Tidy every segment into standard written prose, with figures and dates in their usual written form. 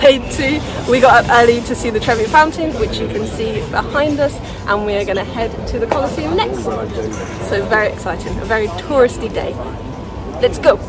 Day 2, we got up early to see the Trevi Fountain, which you can see behind us, and we are going to head to the Colosseum next. So very exciting, a very touristy day. Let's go!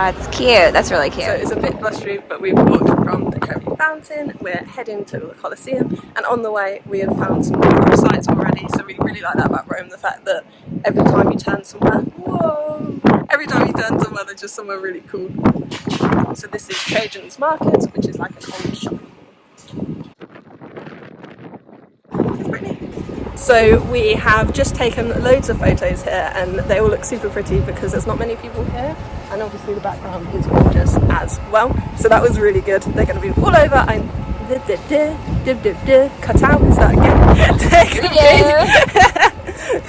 It's cute. That's really cute. So it's a bit blustery, but we've walked from the Trevi Fountain, we're heading to the Colosseum, and on the way we have found some cool sights already, so we really like that about Rome, the fact that every time you turn somewhere, whoa! Every time you turn somewhere there's just somewhere really cool. So this is Trajan's Market, which is like an old shopping mall. So we have just taken loads of photos here and they all look super pretty because there's not many people here, and obviously the background is gorgeous as well. So that was really good. They're going to be all over. Cut out, is that again?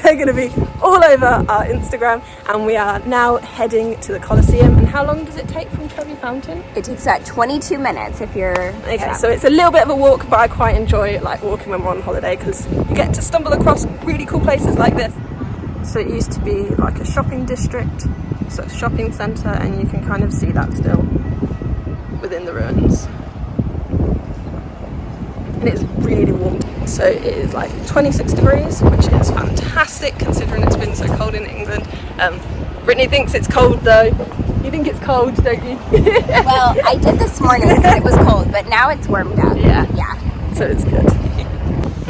They're going to be all over our Instagram, and we are now heading to the Colosseum. And how long does it take from Trevi Fountain? It takes about 22 minutes if you're... Okay, so it's a little bit of a walk, but I quite enjoy like walking when we're on holiday because you get to stumble across really cool places like this. So it used to be like a shopping district, so a shopping centre, and you can kind of see that still within the ruins. And it's really warm. So it is like 26 degrees, which is fantastic considering it's been so cold in England. Brittany thinks it's cold though. You think it's cold, don't you? Well, I did this morning because it was cold, but now it's warmed up. Yeah. Yeah. So it's good.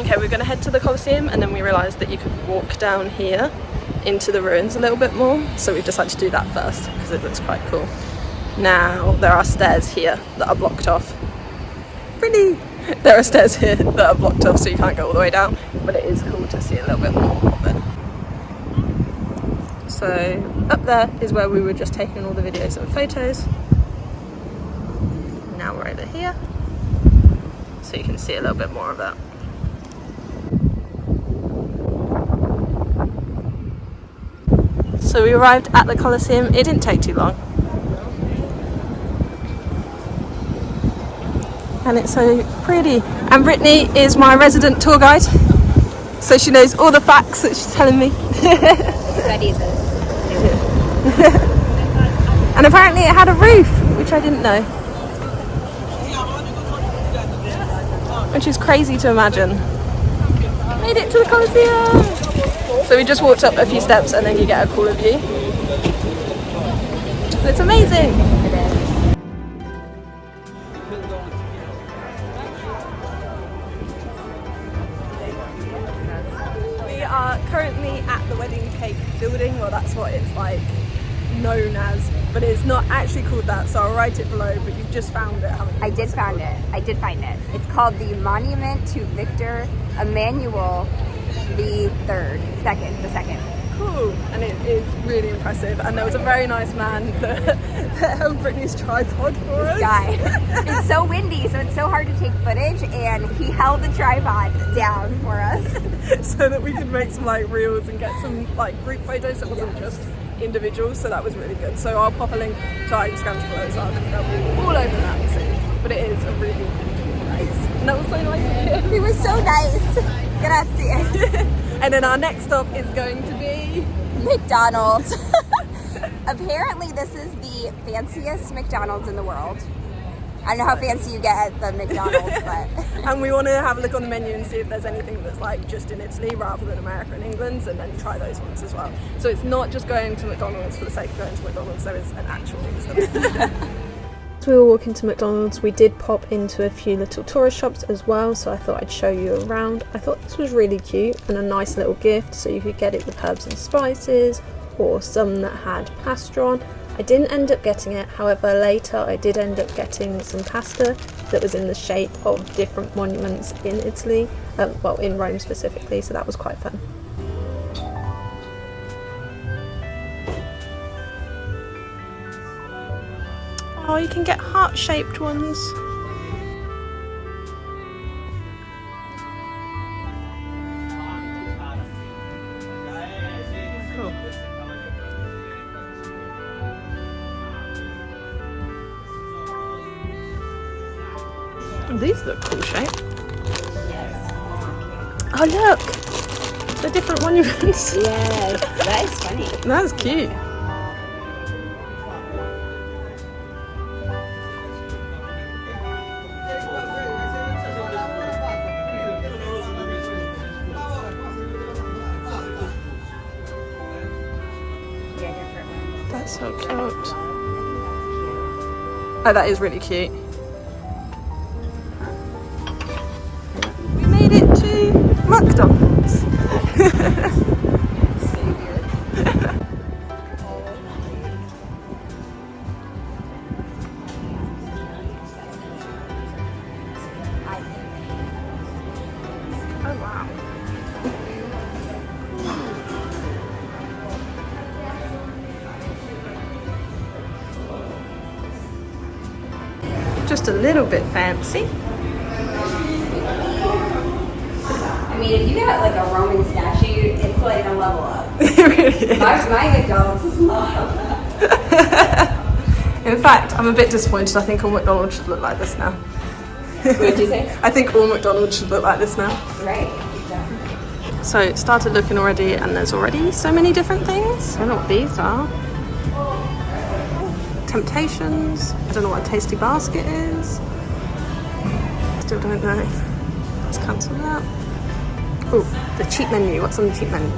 Okay, we're going to head to the Colosseum, and then we realised that you could walk down here into the ruins a little bit more. So we decided to do that first because it looks quite cool. Now there are stairs here that are blocked off. Pretty! There are stairs here that are blocked off, so you can't go all the way down, but it is cool to see a little bit more of it. So up there is where we were just taking all the videos and photos. Now we're over here, so you can see a little bit more of that. So we arrived at the Colosseum. It didn't take too long. And it's so pretty. And Brittany is my resident tour guide, so she knows all the facts that she's telling me. And apparently it had a roof, which I didn't know. Which is crazy to imagine. Made it to the Colosseum! So we just walked up a few steps and then you get a cooler view. It's amazing! Currently at the wedding cake building, well that's what it's like known as, but it's not actually called that, so I'll write it below, but you've just found it, haven't you? I did find it. It's called the Monument to Victor Emmanuel the Second. Cool, and it is really impressive, and there was a very nice man that held Brittany's tripod for us. This guy. It's so windy, so it's so hard to take footage, and he held the tripod down for us. So that we could make some like reels and get some like group photos that wasn't just individuals, so that was really good. So I'll pop a link to our Instagram below as well, because they'll be all over that too. But it is a really cool place. And that was so nice of him. He was so nice. Grazie. And then our next stop is going to be McDonald's. Apparently this is the fanciest McDonald's in the world. I don't know how fancy you get at the McDonald's, but... And we want to have a look on the menu and see if there's anything that's like just in Italy rather than America and England, and then try those ones as well. So it's not just going to McDonald's for the sake of going to McDonald's, there is an actual reason. As we were walking to McDonald's, we did pop into a few little tourist shops as well, so I thought I'd show you around. I thought this was really cute and a nice little gift, so you could get it with herbs and spices, or some that had pasta on. I didn't end up getting it, however later I did end up getting some pasta that was in the shape of different monuments in Italy, well in Rome specifically, so that was quite fun. Oh, you can get heart-shaped ones. Cool. Oh, these look cool shape. Oh look! the different monuments. Yes, that is funny. That's cute. That's so cute. Oh, that is really cute. We made it to McDonald's. Oh wow. Just a little bit fancy. I mean, if you got like a Roman statue, it's like a level up. It really is. My McDonald's is not. In fact, I'm a bit disappointed. I think all McDonald's should look like this now. What did you say? I think all McDonald's should look like this now. Right, exactly. So it started looking already, and there's already so many different things. I don't know what these are. Temptations. I don't know what a tasty basket is. Still don't know. Let's cancel that. Oh, the cheap menu. What's on the cheap menu?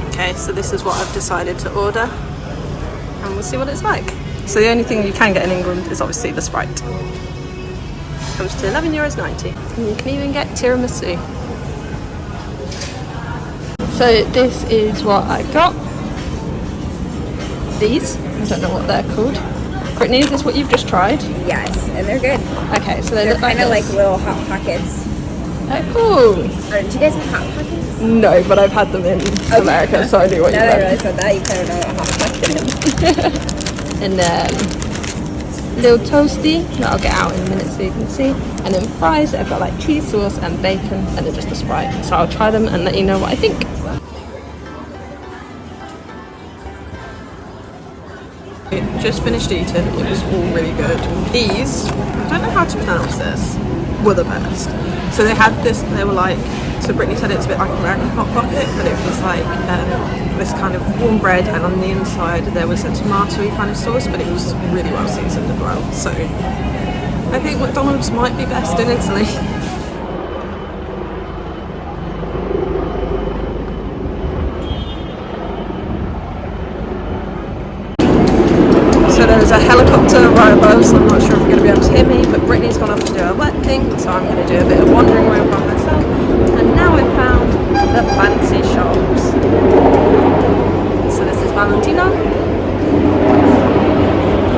Okay, so this is what I've decided to order, and we'll see what it's like. So the only thing you can get in England is obviously the Sprite. Comes to €11.90, and you can even get tiramisu. So this is what I got. These, I don't know what they're called. Brittany, is this what you've just tried? Yes, and they're good. Okay, so they They're look like kind of this. like little Hot Pockets. Oh, cool. Do you guys have Hot Pockets? No, but I've had them in America, so I knew what you Now that I meant. realized that, you kind of know what a Hot Pocket is. And then little toasty that I'll get out in a minute so you can see. And then fries that have got like cheese sauce and bacon, and then just a Sprite. So I'll try them and let you know what I think. Just finished eating, it was all really good. These, I don't know how to pronounce this, were the best. So they had this, they were like, so Brittany said it's a bit like American Hot Pocket, but it was like this kind of warm bread, and on the inside there was a tomatoey kind of sauce, but it was really well seasoned as well. So I think McDonald's might be best in Italy. So there's a helicopter right above, so I'm not sure if you're going to be able to hear me, but Brittany's gone off to do her work thing, so I'm going to do a bit of wandering around by myself. And now I've found the fancy shops. So this is Valentina.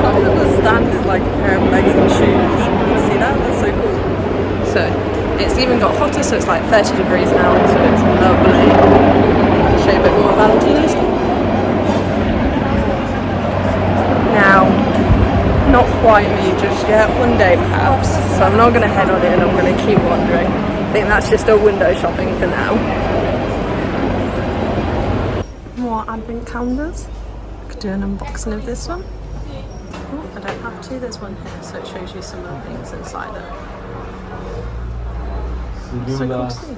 Oh, the stand is like a pair of legs and shoes. You see that? That's so cool. So it's even got hotter, so it's like 30 degrees now, so it's lovely. I'll show you a bit more of Valentina's stuff. Now, not quite me just yet, one day perhaps, so I'm not going to head on it and I'm going to keep wandering. I think that's just a window shopping for now. More advent calendars. I could do an unboxing of this one. Oh, I don't have to, there's one here, so it shows you some of the things inside it. So cool to see.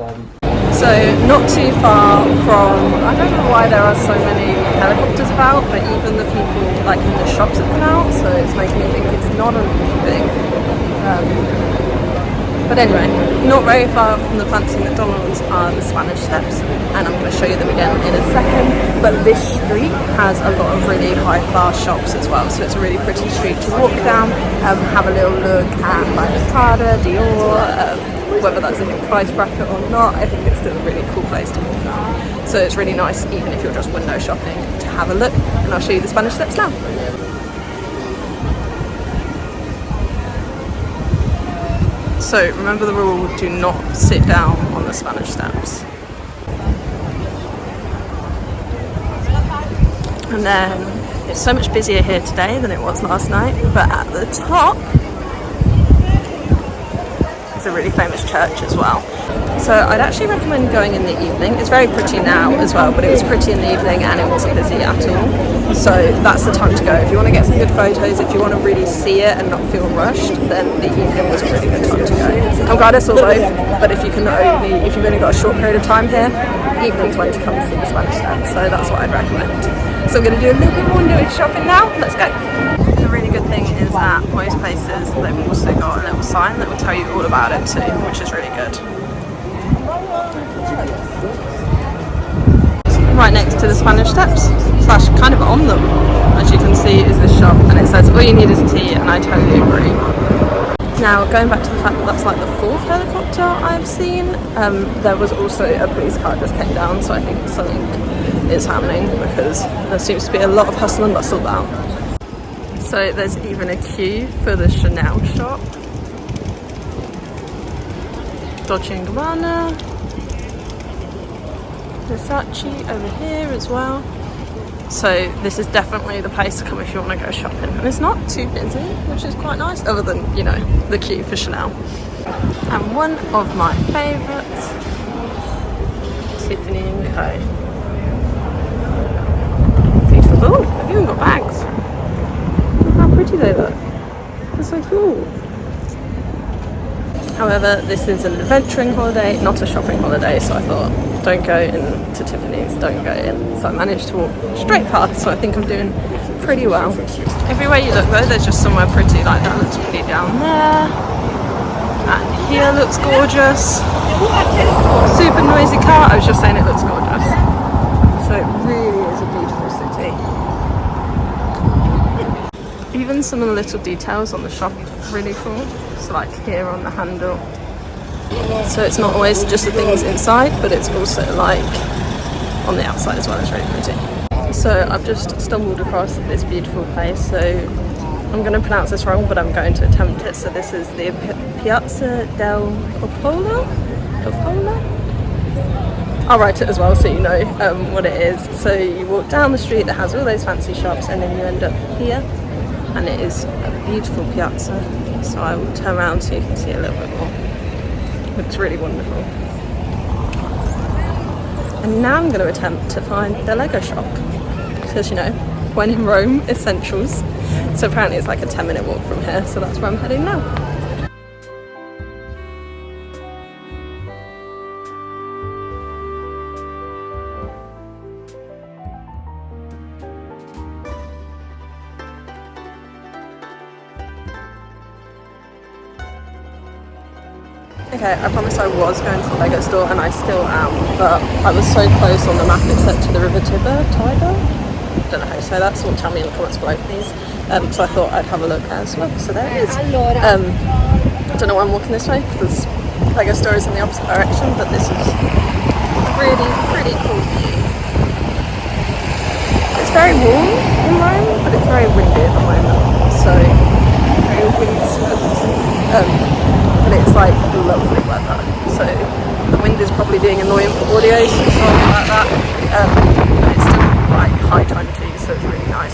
So not too far from, I don't know why there are so many helicopters about, but even the people like in the shops have come out, so it's making me think it's not a thing. But anyway, not very far from the fancy McDonald's are the Spanish Steps, and I'm going to show you them again in a second. But this street has a lot of really high class shops as well, so it's a really pretty street to walk down, have a little look at like Prada, Dior, whether that's in your price bracket or not. I think it's still a really cool place to walk around. So it's really nice, even if you're just window shopping, to have a look, and I'll show you the Spanish Steps now. So remember the rule, do not sit down on the Spanish Steps. And then it's so much busier here today than it was last night, but at the top is a really famous church as well. So I'd actually recommend going in the evening. It's very pretty now as well, but it was pretty in the evening and it wasn't busy at all. So that's the time to go. If you want to get some good photos, if you want to really see it and not feel rushed, then the evening was a really good time to go. I'm glad I saw both, but if you've only got a short period of time here, evening's when to come to see the Spanish Steps. So that's what I'd recommend. So I'm going to do a little bit more window shopping now. Let's go. The really good thing is that most places, they've also got a little sign that will tell you all about it too, which is really good. Right next to the Spanish Steps, slash kind of on them, as you can see, is this shop, and it says all you need is tea, and I totally agree. Now, going back to the fact that that's like the 4th helicopter I've seen, there was also a police car just came down, so I think something is happening because there seems to be a lot of hustle and bustle now. So there's even a queue for the Chanel shop, Dolce & Gabbana, Versace over here as well. So this is definitely the place to come if you want to go shopping, and it's not too busy, which is quite nice, other than, you know, the queue for Chanel. And one of my favourites, Tiffany & Co. Beautiful. Oh, they've even got bags. Look how pretty they look. They're so cool. However, this is an adventuring holiday, not a shopping holiday, so I thought, don't go into Tiffany's, don't go in. So I managed to walk straight past, so I think I'm doing pretty well. Everywhere you look though, there's just somewhere pretty, like that looks pretty down there. And here looks gorgeous. Super noisy car, I was just saying it looks gorgeous. So it really is a beautiful city. Even some of the little details on the shop are really cool. So like here on the handle. So it's not always just the things inside, but it's also like on the outside as well. It's really pretty. So I've just stumbled across this beautiful place. So I'm going to pronounce this wrong, but I'm going to attempt it. So this is the Piazza del Popolo. I'll write it as well so you know what it is. So you walk down the street that has all those fancy shops, and then you end up here, and it is a beautiful piazza. So I will turn around so you can see a little bit more. Looks really wonderful. And now I'm going to attempt to find the Lego shop, because, you know, when in Rome, essentials. So apparently it's like a 10-minute walk from here, so that's where I'm heading now. Okay, I promised I was going to the Lego store, and I still am, but I was so close on the map it said to the river Tiber? I don't know how you say that, so tell me in the comments below please. So I thought I'd have a look as well, so there it is. I don't know why I'm walking this way, because the Lego store is in the opposite direction, but this is a really pretty cool view. It's very warm in Rome, but it's very windy at the moment, so very windswept. But it's like lovely weather, so the wind is probably being annoying for audio, so sorry about that, but it's still like high 20s, so it's really nice.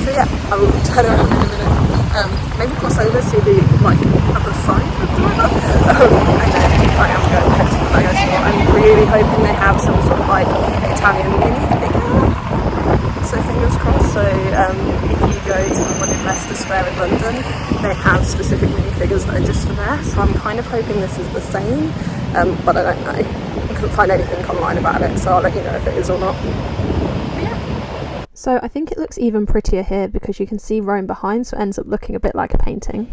So yeah, I will turn around in a minute, maybe cross over, see the like other side of the river, and I am going to head to the Lego store. I'm really hoping they have some sort of like Italian mini figure, so fingers crossed. So if you go to the one in Leicester Square in London, they have specific minifigures that are just for there, so I'm kind of hoping this is the same, but I don't know. I couldn't find anything online about it, so I'll let you know if it is or not. Yeah. So I think it looks even prettier here because you can see Rome behind, so it ends up looking a bit like a painting.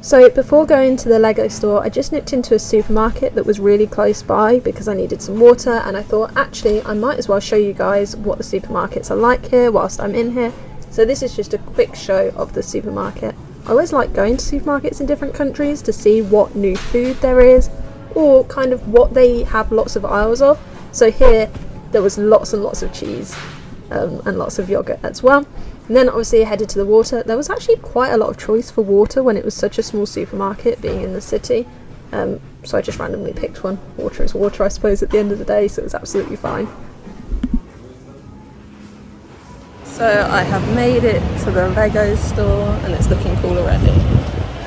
So before going to the Lego store, I just nipped into a supermarket that was really close by because I needed some water, and I thought actually I might as well show you guys what the supermarkets are like here whilst I'm in here. So this is just a quick show of the supermarket. I always like going to supermarkets in different countries to see what new food there is or kind of what they have lots of aisles of. So here there was lots and lots of cheese and lots of yogurt as well. And then obviously I headed to the water. There was actually quite a lot of choice for water when it was such a small supermarket being in the city. So I just randomly picked one. Water is water, I suppose, at the end of the day, so it was absolutely fine. So I have made it to the Lego store and it's looking cool already.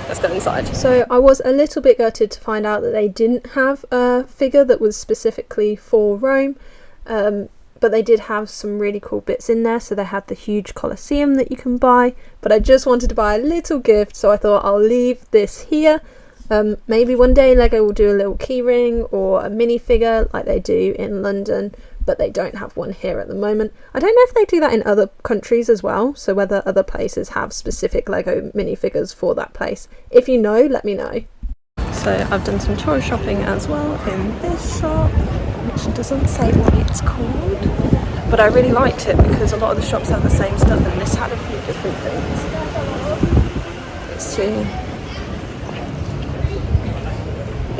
Let's go inside. So I was a little bit gutted to find out that they didn't have a figure that was specifically for Rome. But they did have some really cool bits in there. So they had the huge Colosseum that you can buy, but I just wanted to buy a little gift, so I thought I'll leave this here. Maybe one day Lego will do a little keyring or a minifigure like they do in London, but they don't have one here at the moment. I don't know if they do that in other countries as well, so whether other places have specific Lego minifigures for that place. If you know, let me know. So I've done some tourist shopping as well in this shop, which doesn't say what it's called, but I really liked it because a lot of the shops have the same stuff and this had a few different things. Let's see.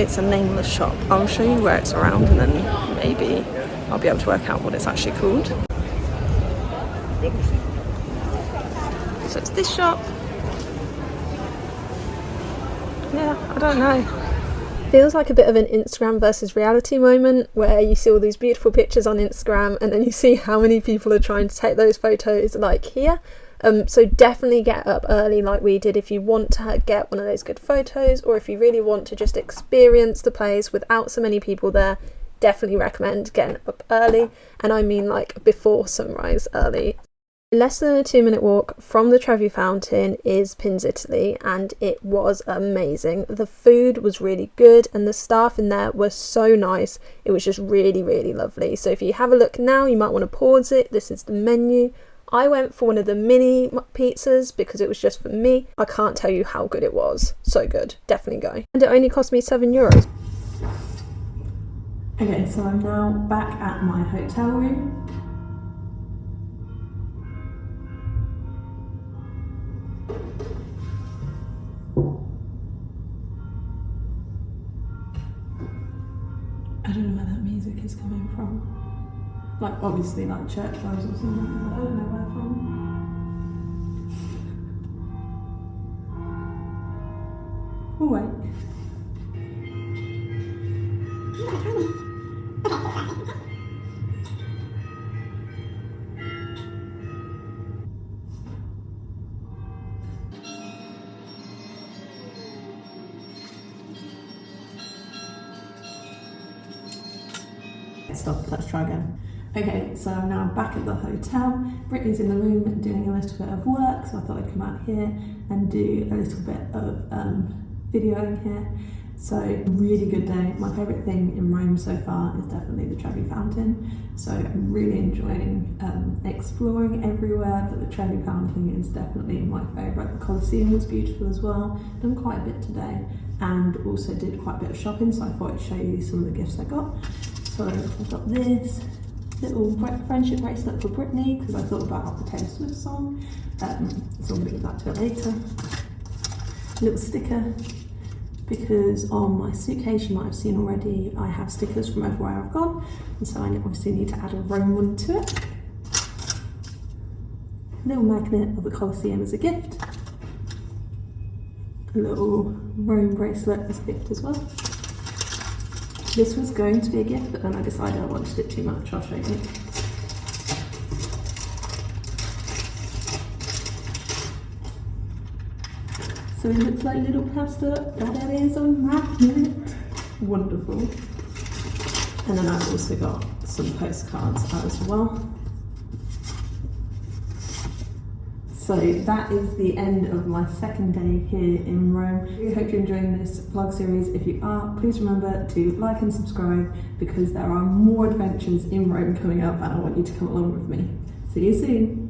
It's a nameless shop. I'll show you where it's around and then maybe I'll be able to work out what it's actually called. So it's this shop. Yeah, I don't know. Feels like a bit of an Instagram versus reality moment where you see all these beautiful pictures on Instagram and then you see how many people are trying to take those photos like here. So definitely get up early like we did if you want to get one of those good photos, or if you really want to just experience the place without so many people there. Definitely recommend getting up early, and I mean like before sunrise early. Less than a 2-minute walk from the Trevi Fountain is Pins Italy, and it was amazing. The food was really good and the staff in there were so nice. It was just really, really lovely. So if you have a look now, you might want to pause it. This is the menu. I went for one of the mini pizzas because it was just for me. I can't tell you how good it was. So good. Definitely go. And it only cost me €7. Okay, so I'm now back at my hotel room. I don't know where that music is coming from. Like, obviously, like church bells or something, but I don't know where from. Oh, wait. Stop, let's try again. Okay, so I'm now back at the hotel. Brittany's in the room doing a little bit of work, so I thought I'd come out here and do a little bit of videoing here. So, really good day. My favourite thing in Rome so far is definitely the Trevi Fountain. So I'm really enjoying exploring everywhere, but the Trevi Fountain is definitely my favourite. The Colosseum was beautiful as well. Done quite a bit today and also did quite a bit of shopping, so I thought I'd show you some of the gifts I got. So I've got this little friendship bracelet for Brittany because I thought about the Taylor Swift song, so I'm going to give that to her later. A little sticker because on my suitcase, you might have seen already, I have stickers from everywhere I've gone, and so I obviously need to add a Rome one to it. A little magnet of the Colosseum as a gift. A little Rome bracelet as a gift as well. This was going to be a gift, but then I decided I wanted it too much. I'll show you. So it looks like little pasta, but it is a magnet. Wonderful. And then I've also got some postcards as well. So that is the end of my second day here in Rome. I really hope you're enjoying this vlog series. If you are, please remember to like and subscribe because there are more adventures in Rome coming up and I want you to come along with me. See you soon.